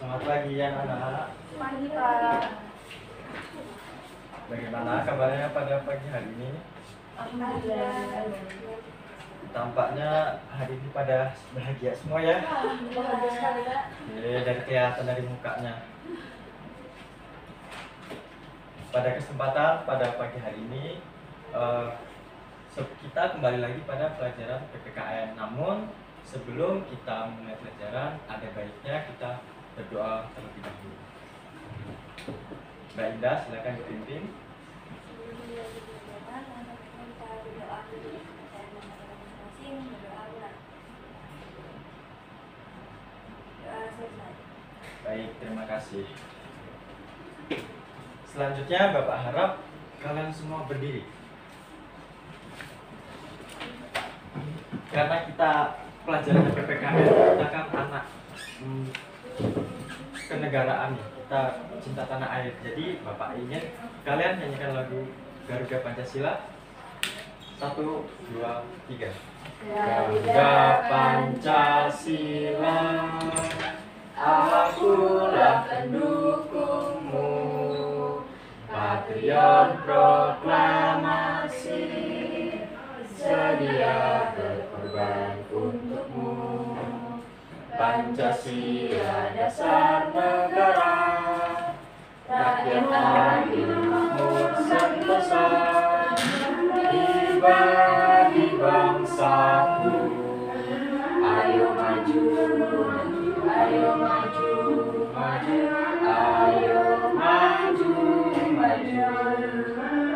Selamat pagi ya anak. Pagi Pak. Bagaimana kabarnya pada pagi hari ini? Alhamdulillah. Tampaknya hari ini pada bahagia semua ya. Bahagia sekali Pak. Dari kelihatan dari mukanya. Pada kesempatan pada pagi hari ini kita kembali lagi pada pelajaran PPKN. Namun sebelum kita mulai pelajaran, ada baiknya kita berdoa terlebih dahulu. Mbak Indah, silakan dipimpin. Baik, terima kasih. Selanjutnya Bapak harap kalian semua berdiri. Karena kita pelajaran PPKN, kita kan anak kenegaraan, kita cinta tanah air. Jadi Bapak ingin kalian nyanyikan lagu Garuda Pancasila. 1, 2, 3. Garuda Pancasila, akulah pendukungmu, patriot proklamasi, sedia berkorban untukmu. Pancasila dasar negara, rakyat adil makmur sentosa, bagi bangsaku. Ayo maju, ayo maju, maju, ayo maju, maju.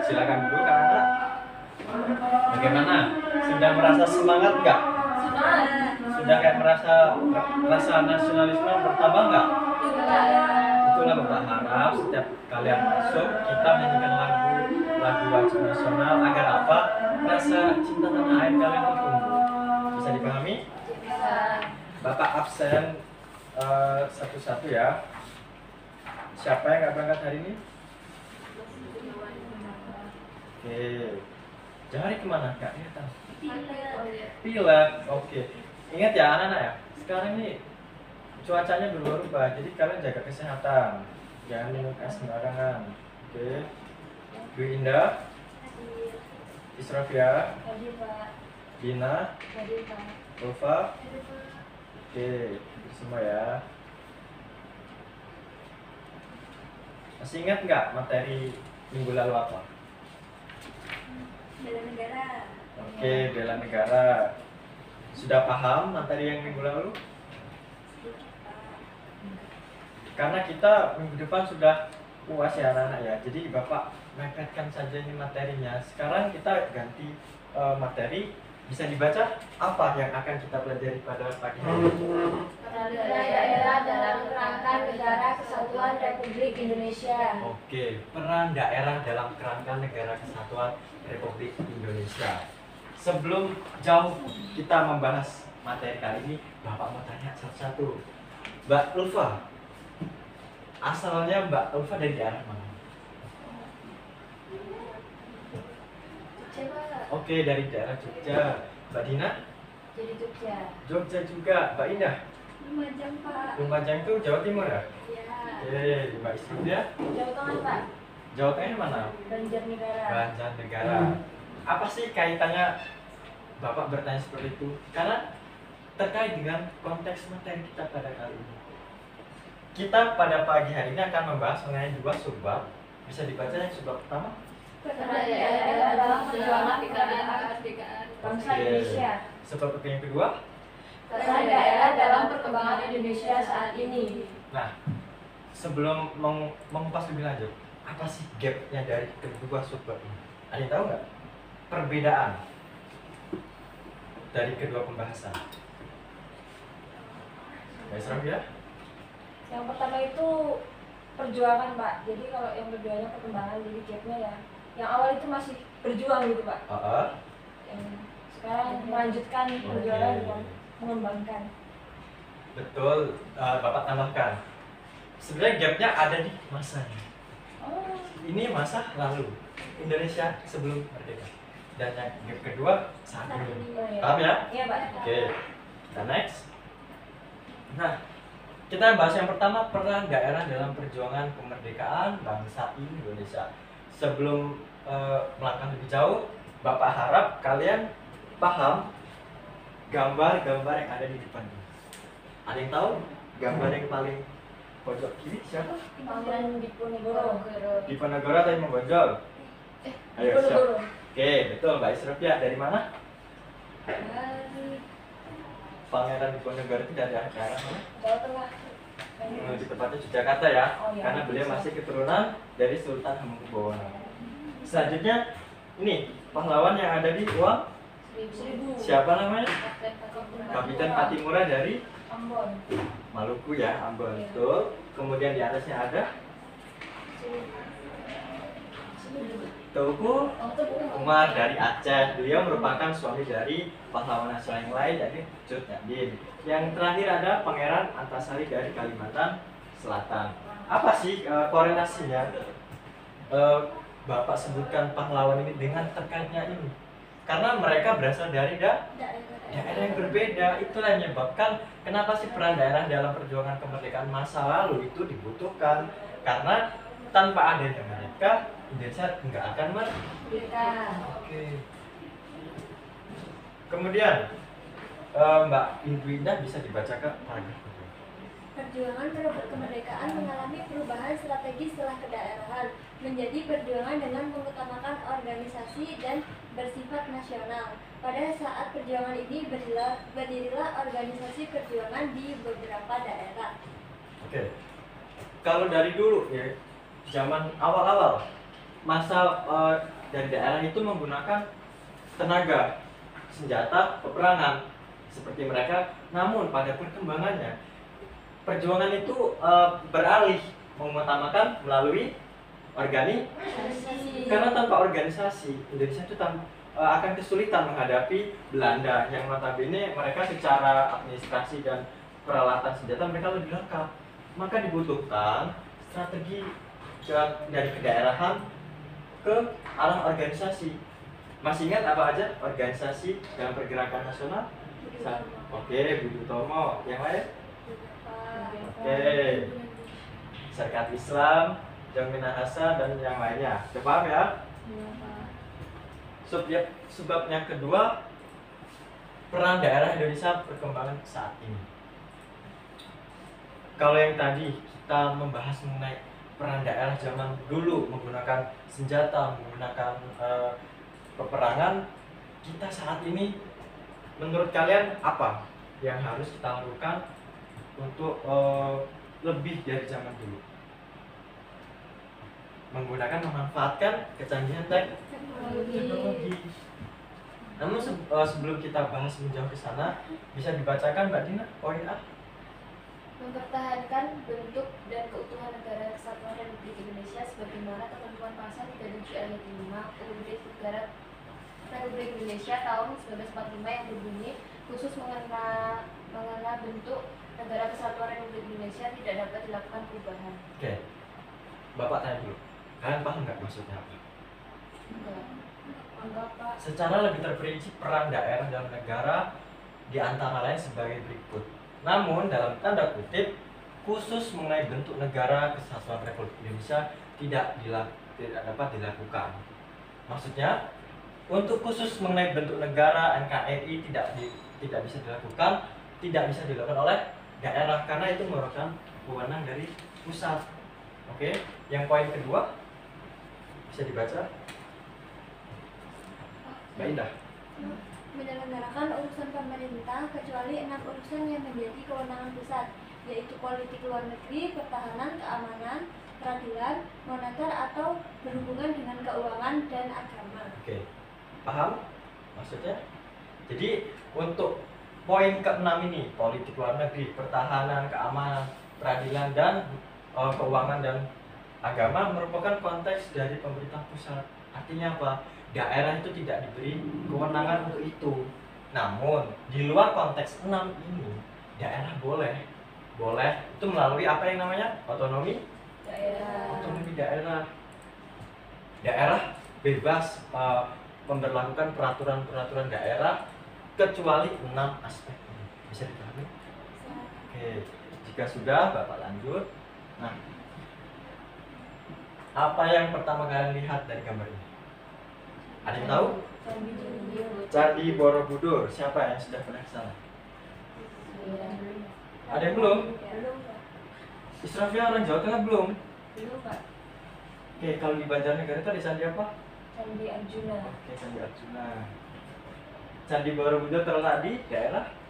Silakan duduk anak. Bagaimana? Sudah merasa semangat nggak? Sudah kayak merasa rasa nasionalisme bertambah nggak? Itulah Bapak harap setiap kalian masuk kita menyanyikan lagu wajib nasional agar apa? Rasa cinta tanah air kalian tumbuh. Bisa dipahami? Bisa. Bapak absen satu-satu ya. Siapa yang nggak berangkat hari ini? Oke. Jari kemana? Nggak kelihatan. Pilek. Oke. Ingat ya anak-anak ya. Sekarang ini cuacanya berubah-ubah. Jadi kalian jaga kesehatan. Jangan minum es sembarangan. Oke. Bu Indah. Israfia. Hadir Pak. Dina. Hadir Pak. Ulfa. Oke. Semua ya. Masih ingat nggak materi minggu lalu apa? Bela negara. Oke, bela negara. Sudah paham materi yang minggu lalu? Karena kita minggu depan sudah puas ya anak-anak ya. Jadi Bapak mepetkan saja ini materinya. Sekarang kita ganti materi. Bisa dibaca apa yang akan kita pelajari pada pagi hari ini? Peran daerah dalam kerangka negara kesatuan Republik Indonesia. Oke, peran daerah dalam kerangka negara kesatuan Republik Indonesia. Sebelum jauh kita membahas materi kali ini, Bapak mau tanya satu-satu. Mbak Ulfa, asalnya Mbak Ulfa dari daerah mana? Oke, dari daerah Jogja. Mbak Dina? Jadi Jogja. Jogja juga. Mbak Indah? Lumajang Pak. Lumajang itu Jawa Timur ya? Ya. Oke, Mbak Isya? Jawa Tengah Pak. Jawa Tengah mana? Banjarnegara. Banjarnegara. Apa sih kaitannya Bapak bertanya seperti itu? Karena terkait dengan konteks materi kita pada kali ini. Kita pada pagi hari ini akan membahas mengenai 2 subbab. Bisa dibaca yang subbab pertama? Peran daerah dalam perjuangan kemerdekaan bangsa Indonesia. Subbab yang kedua? Peran daerah dalam perkembangan Indonesia saat ini. Nah, sebelum mengupas lebih lanjut, apa sih gapnya dari kedua subbab ini? Ada yang tahu nggak? Perbedaan dari kedua pembahasan. Baik, Serap ya? Yang pertama itu perjuangan Pak. Jadi kalau yang keduanya perkembangan, jadi gapnya ya. Yang awal itu masih berjuang gitu Pak. Yang sekarang melanjutkan perjuangan dengan mengembangkan. Betul, Bapak tambahkan. Sebenarnya gapnya ada di masanya. Oh. Ini masa lalu Indonesia sebelum merdeka. Dan yang gap kedua saat ini. Paham ya? Iya Pak. Oke. Kita next. Nah, Kita bahas yang pertama, peran daerah dalam perjuangan kemerdekaan bangsa Indonesia. Sebelum melangkah lebih jauh, Bapak harap kalian paham gambar-gambar yang ada di depan ini. Ada yang tahu gambar yang paling pojok kiri siapa? Pangeran Diponegoro. Diponegoro atau Imam Bonjol? Ayo, siap. Oke, betul Mbak Isrofia. Dari mana? Pangeran Diponegoro itu dari daerah mana? Jawa Tengah. Di tempatnya Yogyakarta ya, Oh, ya. karena beliau masih keturunan dari Sultan Hamengkubuwono. Selanjutnya, ini pahlawan yang ada di uang. Seribu. Siapa namanya? Kapiten Patimura dari Ambon. Maluku ya, Ambon. Betul. Kemudian di atasnya ada Teuku Umar dari Aceh. Beliau merupakan suami dari pahlawan nasional yang lain, yaitu Cut Nyak. Yang terakhir ada Pangeran Antasari dari Kalimantan Selatan. Apa sih korelasinya Bapak sebutkan pahlawan ini dengan terkaitnya ini? Karena mereka berasal dari daerah yang berbeda. Itulah yang menyebabkan kenapa sih peran daerah dalam perjuangan kemerdekaan masa lalu itu dibutuhkan. Karena tanpa adanya mereka, Indonesia nggak akan merdeka. Oke. Kemudian Mbak Indwinda bisa dibacakan paragraf kedua. Perjuangan merebut kemerdekaan mengalami perubahan strategi setelah kedaerahan menjadi perjuangan dengan mengutamakan organisasi dan bersifat nasional. Pada saat perjuangan ini berdirilah organisasi perjuangan di beberapa daerah. Oke. Kalau dari dulu ya, zaman awal-awal masa dari daerah itu menggunakan tenaga, senjata, peperangan seperti mereka. Namun pada perkembangannya perjuangan itu beralih mengutamakan melalui organisasi. Karena tanpa organisasi Indonesia itu akan kesulitan menghadapi Belanda yang notabene mereka secara administrasi dan peralatan senjata mereka lebih lengkap. Maka dibutuhkan strategi dari kedaerahan ke arah organisasi. Masih ingat apa aja organisasi dalam pergerakan nasional? Oke, Budi Utomo. Yang lain? Oke, Serikat Islam, Jami Minahasa dan yang lainnya. Sudah paham ya? Sebab yang kedua, peran daerah Indonesia perkembangan saat ini. Kalau yang tadi kita membahas mengenai peran daerah zaman dulu menggunakan senjata, menggunakan peperangan, kita saat ini menurut kalian apa yang harus kita lakukan untuk lebih dari zaman dulu? Memanfaatkan kecanggihan teknologi. Namun sebelum kita bahas menjauh ke sana, bisa dibacakan Mbak Dina poin A. Mempertahankan bentuk dan keutuhan negara kesatuan Republik Indonesia sebagaimana ketentuan pasal 37 ayat 5 UUD Republik Indonesia tahun 1945 yang berbunyi khusus mengenai bentuk negara kesatuan Republik Indonesia tidak dapat dilakukan perubahan. Oke, Bapak tanya dulu, kalian paham nggak maksudnya apa? Enggak, Pak. Secara lebih terperinci peran daerah dalam negara di antara lain sebagai berikut. Namun dalam tanda kutip khusus mengenai bentuk negara kesatuan Republik Indonesia tidak dapat dilakukan. Maksudnya untuk khusus mengenai bentuk negara NKRI tidak bisa dilakukan oleh daerah karena itu merupakan wewenang dari pusat. Oke, yang poin kedua bisa dibaca, Mbak Indah. Menyelenggarakan urusan pemerintah kecuali 6 urusan yang menjadi kewenangan pusat, yaitu politik luar negeri, pertahanan, keamanan, peradilan, moneter atau berhubungan dengan keuangan dan agama. Oke, paham maksudnya? Jadi untuk poin ke-6 ini, politik luar negeri, pertahanan, keamanan, peradilan, dan keuangan dan agama merupakan konteks dari pemerintah pusat. Artinya apa? Daerah itu tidak diberi kewenangan untuk itu. Namun di luar konteks 6 ini, daerah boleh itu melalui apa yang namanya otonomi daerah. Daerah bebas memberlakukan peraturan daerah kecuali 6 aspek ini. Bisa dipahami? Oke. jika sudah, Bapak lanjut. Nah, apa yang pertama kalian lihat dari gambar ini? Ada yang tahu? Candi Borobudur. Siapa yang sudah pernah ke sana? Ada yang belum? Belum, Pak. Israfil orang Jawa Tengah belum? Belum, Pak. Oke, kalau di Banjarnegara itu ada candi apa? Candi Arjuna. Oke, Candi Arjuna. Candi Borobudur terletak di daerah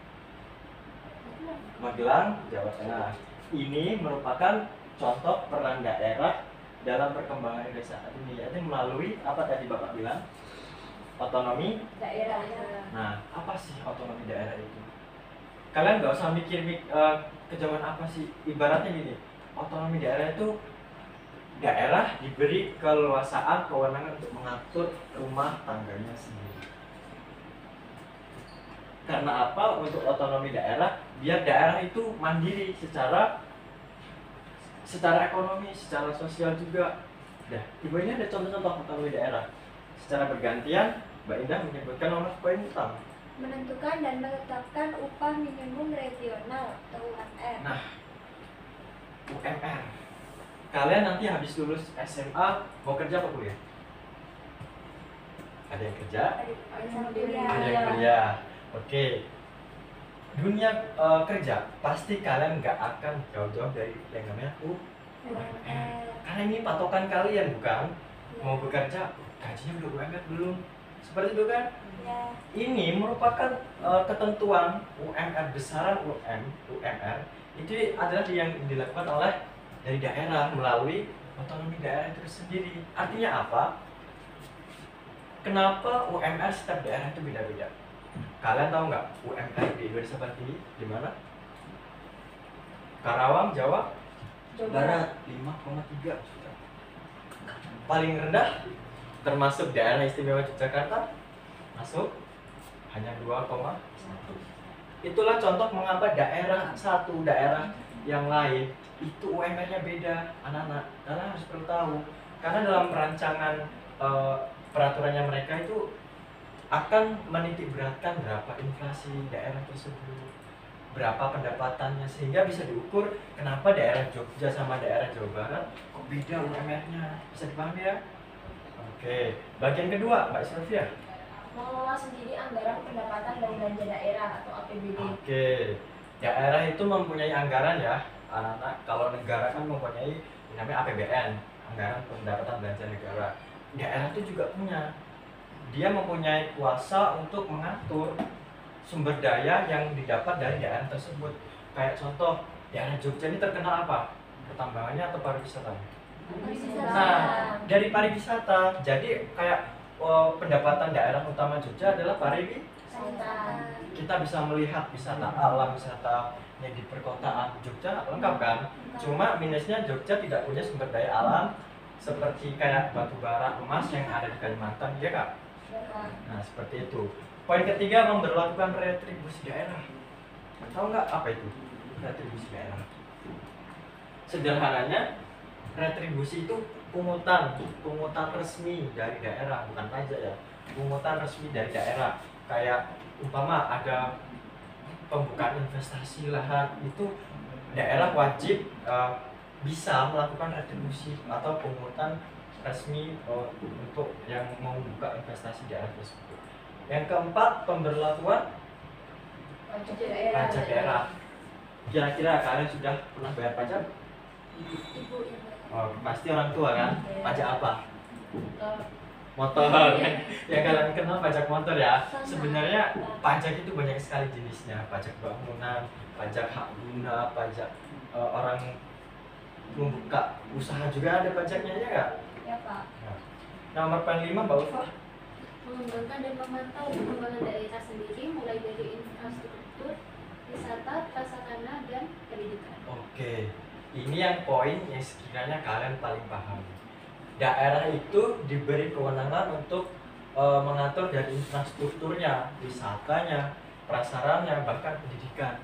Magelang, Jawa Tengah. Ini merupakan contoh peran daerah dalam perkembangan desa ini, yaitu melalui apa tadi Bapak bilang? Otonomi Daerah. Nah, apa sih otonomi daerah itu? Kalian nggak usah mikir ke zaman apa sih. Ibaratnya gini, otonomi daerah itu daerah diberi keleluasaan kewenangan untuk mengatur rumah tangganya sendiri. Karena apa? Untuk otonomi daerah, biar daerah itu mandiri secara ekonomi, secara sosial juga. Nah, ibu ini ada contoh-contoh otonomi daerah. Secara bergantian, Mbak Indah menyebutkan nomor poin utama. Menentukan dan menetapkan upah minimum regional atau UMR. Nah, UMR. Kalian nanti habis lulus SMA mau kerja apa kuliah? Ada yang kerja? Ada yang kuliah. Oke. Dunia kerja pasti kalian nggak akan jauh-jauh dari yang namanya UMR. Karena ini patokan kalian, bukan? Mau bekerja, gajinya belum UMR belum. Seperti itu kan? Ya. Ini merupakan ketentuan UMR, besaran UMR itu adalah yang dilakukan oleh dari daerah melalui otonomi daerah itu sendiri. Artinya apa? Kenapa UMR setiap daerah itu beda-beda? Kalian tahu nggak UMR di Indonesia seperti di mana? Karawang, Jawa Barat 5,3 juta. Paling rendah termasuk daerah istimewa Yogyakarta masuk hanya 2,1. Itulah contoh mengapa satu daerah yang lain itu UMR-nya beda, anak-anak. Kalian harus perlu tahu karena dalam perancangan peraturannya mereka itu akan menitik beratkan berapa inflasi daerah tersebut, berapa pendapatannya, sehingga bisa diukur kenapa daerah Jogja sama daerah Jawa Barat kok beda UMR-nya. Bisa dipahami ya? Oke, bagian kedua, Mbak Sylvia. Mengelola sendiri anggaran pendapatan dan belanja daerah atau APBD. Oke, daerah itu mempunyai anggaran ya, anak-anak. Kalau negara kan mempunyai namanya APBN, anggaran pendapatan belanja negara. Daerah itu juga punya. Dia mempunyai kuasa untuk mengatur sumber daya yang didapat dari daerah tersebut. Kayak contoh, daerah Jogja ini terkenal apa? Pertambangannya atau pariwisatanya? Nah, dari pariwisata, jadi kayak pendapatan daerah utama Jogja adalah pariwisata. Kita bisa melihat wisata alam, wisata yang di perkotaan Jogja lengkap kan? Cuma minusnya Jogja tidak punya sumber daya alam seperti kayak batu bara, emas yang ada di Kalimantan, ya Kak? Nah, seperti itu. Poin ketiga, memberlakukan retribusi daerah. Tahu nggak apa itu retribusi daerah? Sederhananya, retribusi itu pungutan resmi dari daerah, bukan pajak ya. Pungutan resmi dari daerah. Kayak umpama ada pembukaan investasi lahan, itu daerah wajib bisa melakukan retribusi atau pungutan resmi untuk yang mau buka investasi daerah tersebut. Yang keempat, pemberlakuan pajak daerah. Kira-kira kalian sudah pernah bayar pajak? Ibu yang Oh, pasti orang tua kan? Pajak apa? Motor. Ya kalian kenal pajak motor ya? Sebenarnya pajak itu banyak sekali jenisnya. Pajak bangunan, pajak hak guna, pajak orang membuka usaha juga ada pajaknya, ya nggak? Ya Pak. Nah, nomor poin 5, Mbak Ulfa. mengembangkan dan memantau perkembangan daerah sendiri mulai dari infrastruktur, wisata, prasarana, dan pendidikan. Oke, ini yang poin yang sekiranya kalian paling paham. Daerah itu diberi kewenangan untuk mengatur dari infrastrukturnya, wisatanya, prasarannya, bahkan pendidikan.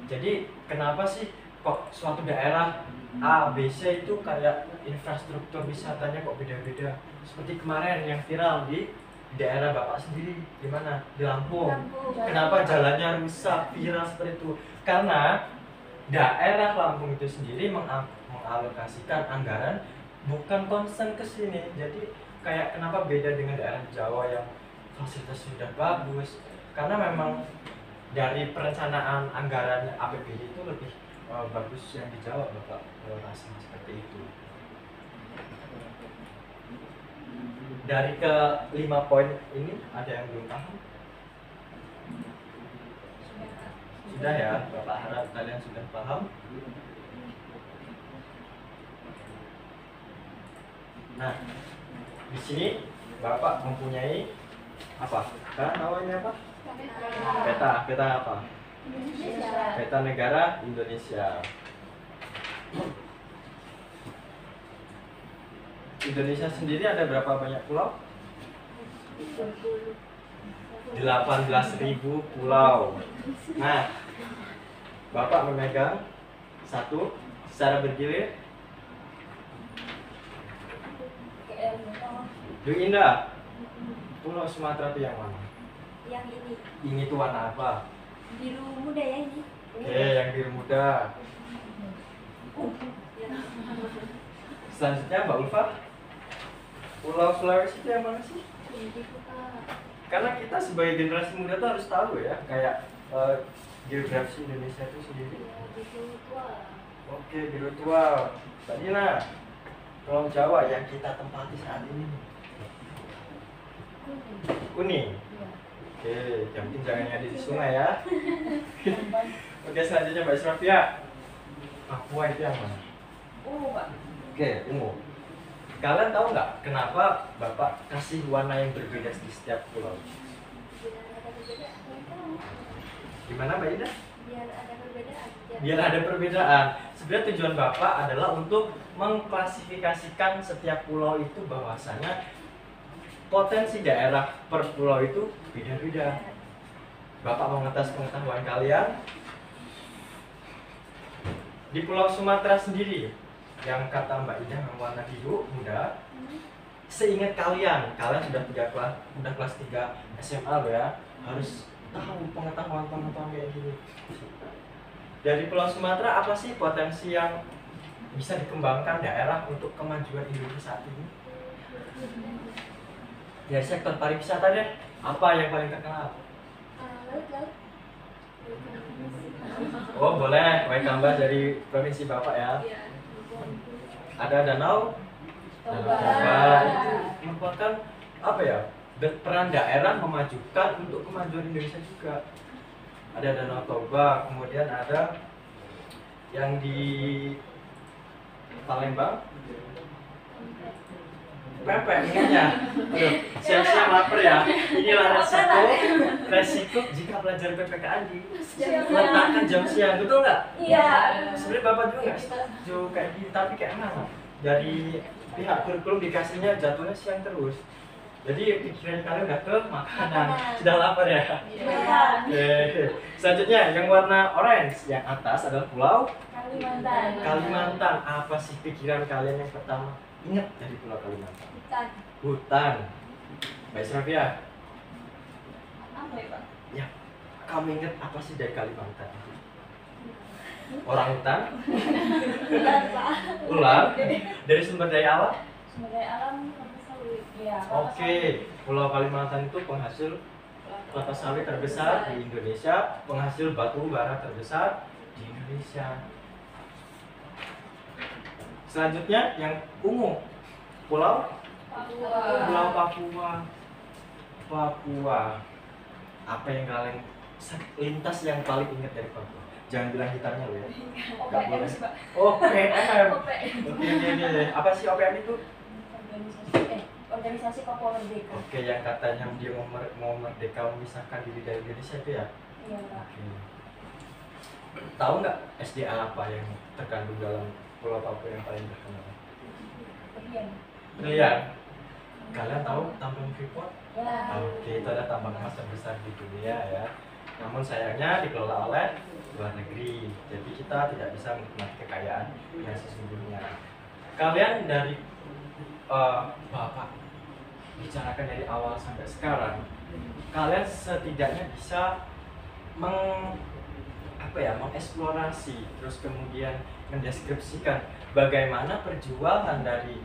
Jadi kenapa sih kok suatu daerah A, B, C itu kayak infrastruktur wisatanya kok beda-beda? Seperti kemarin yang viral di daerah Bapak sendiri, di mana? Di Lampung. Kenapa jalannya rusak, viral seperti itu? Karena daerah Lampung itu sendiri mengalokasikan anggaran bukan concern ke sini. Jadi kayak kenapa beda dengan daerah Jawa yang fasilitas sudah bagus, karena memang dari perencanaan anggarannya APBD itu lebih bagus yang di Jawa, Bapak rasa seperti itu. Dari ke 5 poin ini ada yang belum paham? Sudah ya, Bapak harap kalian sudah paham. Nah, di sini Bapak mempunyai apa? Kan namanya apa? Peta apa? Indonesia. Peta negara Indonesia. Indonesia sendiri ada berapa banyak pulau? 18.000 pulau. Nah, Bapak memegang satu secara bergilir. Dung Indah, Pulau Sumatera itu yang mana? Yang ini Ini tuh warna apa? biru muda ya ini. Oke, yang biru muda. Selanjutnya Mbak Ulfa, Pulau Sulawesi itu yang mana sih? Karena kita sebagai generasi muda tuh harus tahu ya, kayak geografi Indonesia itu sendiri. Oke, biru tua. Mbak Dina, Pulau Jawa yang kita tempati saat ini. Kuning. Oke, yang penting jangan ada di sungai ya. Oke, selanjutnya Mbak Israfia. Papua itu yang mana? Pak. Oke, ungu. Kalian tahu nggak kenapa Bapak kasih warna yang berbeda di setiap pulau? Gimana Mbak Ida? Biar ada perbedaan. Biar ada perbedaan. Sebenarnya tujuan Bapak adalah untuk mengklasifikasikan setiap pulau itu bahwasanya potensi daerah per pulau itu beda-beda. Bapak mau ngetes pengetahuan kalian. Di Pulau Sumatera sendiri, yang kata Mbak Ida yang warna biru muda, seingat kalian sudah kelas 3 SMA loh ya, harus tahu pengetahuan kayak gini. Dari Pulau Sumatera apa sih potensi yang bisa dikembangkan daerah untuk kemajuan Indonesia saat ini? Dari sektor pariwisata deh, apa yang paling terkenal? Laut. Oh boleh, tambah dari provinsi Bapak ya. Ada danau Toba. itu merupakan apa ya, peran daerah memajukan untuk kemajuan Indonesia juga. Ada Danau Toba, kemudian ada yang di Palembang, pempek ingatnya. Aduh, siap-siap lapar ya. Inilah resiko jika belajar PPKN di letakkan jam siang, betul nggak? Iya. Sebenarnya Bapak juga nggak setuju kayak gitu, tapi kayak mana? Dari pihak kurikulum dikasihnya jatuhnya siang terus. Jadi pikiran kalian udah ke makanan, sudah lapar ya? Iya. Oke. Selanjutnya yang warna orange, yang atas adalah Pulau Kalimantan. Kalimantan. Apa sih pikiran kalian yang pertama ingat dari Pulau Kalimantan? Hutan. Mbak Israfia, Apa ya, Pak? ya, kamu ingat apa sih dari Kalimantan? Orang hutan? Ular? Dari sumber daya alam? Sumber daya alam kelapa sawit. Iya. Oke, Pulau Kalimantan itu penghasil kelapa sawit terbesar di Indonesia, penghasil batu bara terbesar di Indonesia. Selanjutnya yang ungu, Pulau Papua. Apa yang kalian lintas yang paling ingat dari Papua? Jangan bilang hitamnya loh ya. Nggak OPM boleh. sih, Pak. OPM. OPM. Oke. Apa sih OPM itu? Organisasi Papua Merdeka. Oke, yang katanya dia mau merdeka memisahkan diri dari Indonesia itu ya? Iya, Pak. Oke. Tahu nggak SDA apa yang terkandung dalam Pulau Papua yang paling terkenal? Brilian. Kalian tahu tambang Freeport? Ya. Oke, itu ada tambang emas terbesar di dunia ya. Namun sayangnya dikelola oleh luar negeri. Jadi kita tidak bisa menikmati kekayaan yang sesungguhnya. Kalian dari Bapak bicarakan dari awal sampai sekarang, kalian setidaknya bisa apa ya, mengeksplorasi, terus kemudian mendeskripsikan bagaimana perjuangan dari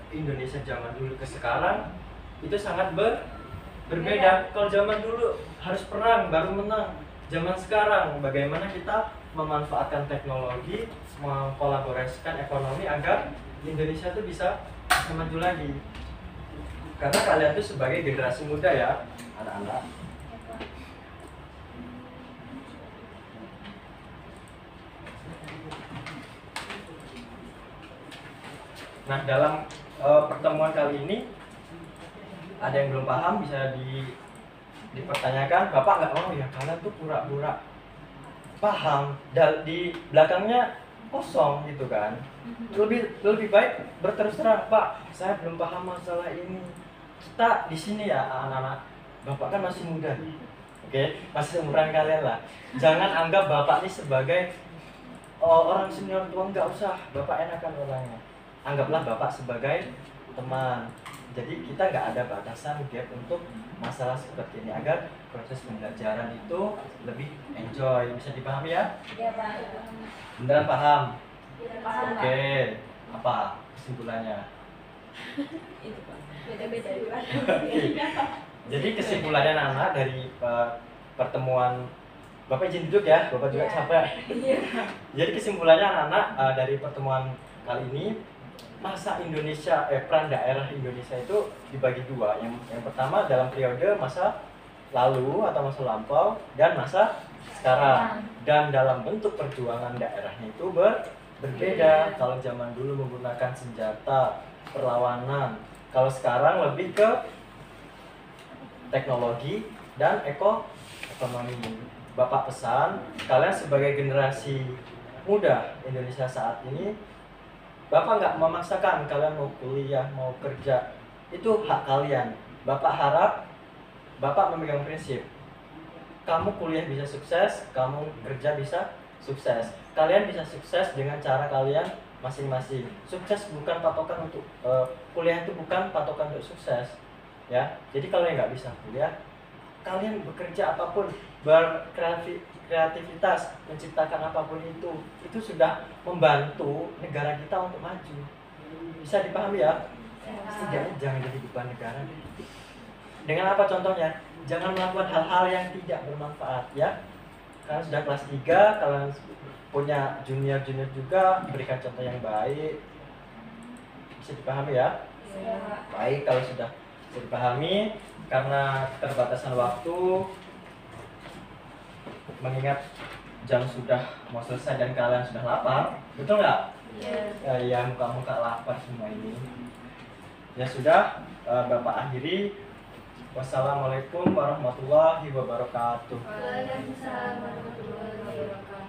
Indonesia zaman dulu ke sekarang itu sangat berbeda. Kalau zaman dulu harus perang baru menang, zaman sekarang bagaimana kita memanfaatkan teknologi, mengkolaborasikan ekonomi agar Indonesia itu bisa maju lagi. Karena kalian tuh sebagai generasi muda ya, anak-anak. Nah, dalam pertemuan kali ini ada yang belum paham bisa dipertanyakan. Bapak nggak mau ya, kalian tuh pura-pura paham, di belakangnya kosong gitu kan. Lebih baik berterus terang, Pak, saya belum paham masalah ini. Kita di sini ya anak-anak, Bapak kan masih muda nih, oke, masih seumuran kalian lah. Jangan anggap Bapak ini sebagai orang senior tua, nggak usah. Bapak enakan orangnya. Anggaplah Bapak sebagai teman. Jadi kita nggak ada batasan gap untuk masalah seperti ini agar proses pembelajaran itu lebih enjoy. Bisa dipahami ya? Iya Pak. Beneran paham? Paham Pak. Oke, apa kesimpulannya? Itu Pak. Beda-beda. Jadi kesimpulannya anak-anak dari pertemuan, Bapak izin duduk ya, Bapak juga capek. Jadi kesimpulannya anak-anak dari pertemuan kali ini, masa Indonesia, peran daerah Indonesia itu dibagi dua. Yang pertama dalam periode masa lalu atau masa lampau dan masa sekarang. Dan dalam bentuk perjuangan daerahnya itu berbeda. Kalau zaman dulu menggunakan senjata, perlawanan. Kalau sekarang lebih ke teknologi dan ekonomi. Bapak pesan, kalian sebagai generasi muda Indonesia saat ini, Bapak nggak memaksakan kalian mau kuliah, mau kerja. Itu hak kalian. Bapak harap, Bapak memegang prinsip. Kamu kuliah bisa sukses, kamu kerja bisa sukses. Kalian bisa sukses dengan cara kalian masing-masing. Sukses bukan patokan untuk, kuliah itu bukan patokan untuk sukses. Ya, jadi kalau yang nggak bisa kuliah, kalian bekerja apapun, berkreativitas, menciptakan apapun itu sudah membantu negara kita untuk maju. Bisa dipahami ya? Setidaknya jangan jadi beban negara. Dengan apa contohnya? Jangan melakukan hal-hal yang tidak bermanfaat ya. Kalian sudah kelas 3, kalian punya junior-junior juga, berikan contoh yang baik. Bisa dipahami ya? Baik, kalau sudah dipahami, karena keterbatasan waktu, mengingat jam sudah mau selesai dan kalian sudah lapar, betul nggak? Iya. Ya, muka-muka lapar semua ini. Ya sudah, Bapak akhiri. Wassalamualaikum warahmatullahi wabarakatuh. Waalaikumsalam warahmatullahi wabarakatuh.